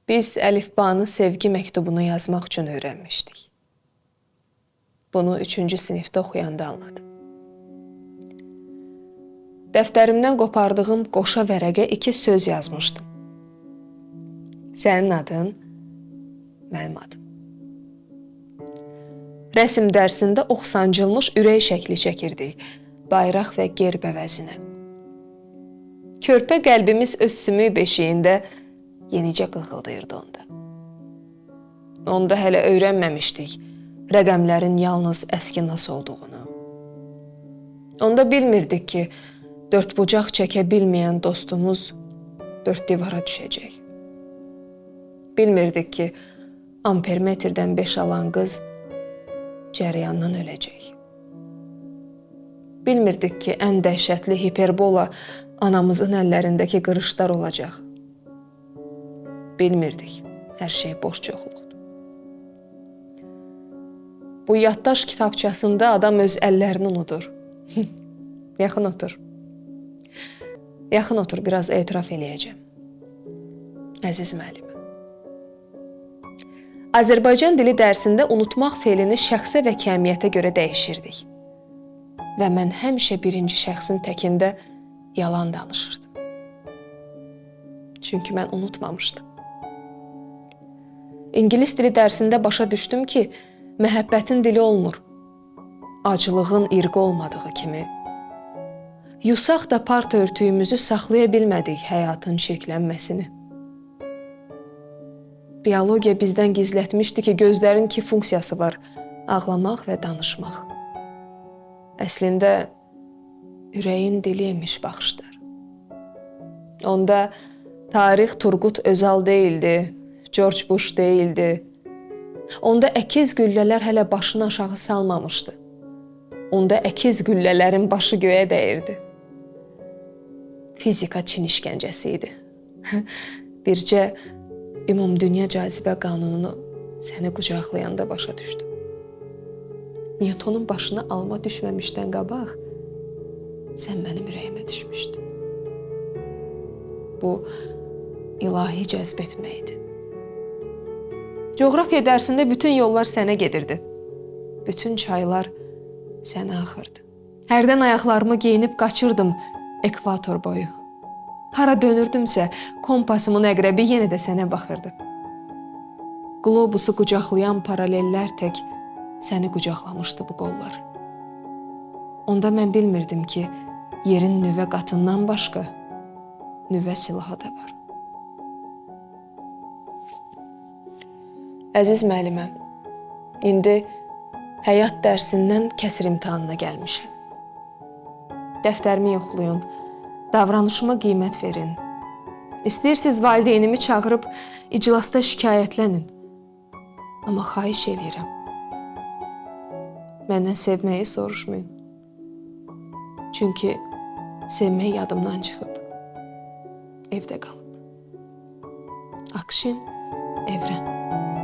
Biz əlifbanı sevgi məktubunu yazmaq üçün öyrənmişdik. Bunu 3-cü sinifdə oxuyanda anladım. Dəftərimdən qopardığım qoşa vərəqə 2 söz yazmışdım. Sənin adın, mənim adım. Rəsm dərsində ox sancılmış ürək şəkli çəkirdik, bayraq və gerb əvəzinə. Körpə qəlbimiz öz sümük beşiyində yenicə qığıldayırdı onda. Onda hələ öyrənməmişdik rəqəmlərin yalnız əskinas olduğunu. Onda bilmirdik ki, dördbucaq çəkə bilməyən dostumuz dörd divara düşəcək. Bilmirdik ki, ampermetrdən 5 alan qız cəryandan öləcək. Bilmirdik ki, ən dəhşətli hiperbola anamızın əllərindəki qırışlar olacaq. Bilmirdik, hər şey boş çoxluqdur. Bu yaddaş kitabçasında adam öz əllərini unudur. Yaxın otur. Yaxın otur, biraz etiraf eləyəcəm. Əziz müəllimə. Azərbaycan dili dərsində unutmaq fe'lini şəxsə və kəmiyyətə görə dəyişirdik. Və mən həmişə birinci şəxsin təkində yalan danışırdım. Çünki mən unutmamışdım. İngilis dili dərsində başa düşdüm ki, məhəbbətin dili olmur. Acılığın irqi olmadığı kimi. Yusaq da parta örtüyümüzü saxlaya bilmədik həyatın çirklənməsini. Biologiya bizdən gizlətmişdi ki, gözlərin 2 funksiyası var, ağlamaq və danışmaq. Əslində, ürəyin dili imiş baxışlar. Onda tarix Turqut Özal deyildi, George Bush deyildi. Onda əkiz güllələr hələ başını aşağı salmamışdı. Onda əkiz güllələrin başı göyə dəyirdi. Fizika Çin işgəncəsi idi. Bircə ümumdünya cazibə qanununu səni qucaqlayanda başa düşdüm. Newtonun başına alma düşməmişdən qabaq, sən mənim ürəyimə düşmüşdün. Bu, ilahi cəzb etmə idi. Coğrafiya dərsində bütün yollar sənə gedirdi. Bütün çaylar sənə axırdı. Hərdən ayaqlarımı geyinib qaçırdım ekvator boyu. Hara dönürdümsə, kompasımın əqrəbi yenə də sənə baxırdı. Qlobusu qucaqlayan paralellər tək səni qucaqlamışdı bu qollar. Onda mən bilmirdim ki, yerin nüvə qatından başqa nüvə silahı da var. Əziz müəlliməm, indi həyat dərsindən kəsr imtahanına gəlmişəm. Dəftərimi yoxlayın, davranışıma qiymət verin. İstəyirsiniz valideynimi çağırıb iclasda şikayətlənin. Amma xahiş eləyirəm. Məndən sevməyi soruşmayın. Çünki sevmək yadımdan çıxıb. Evdə qalıb. Akşin Evren.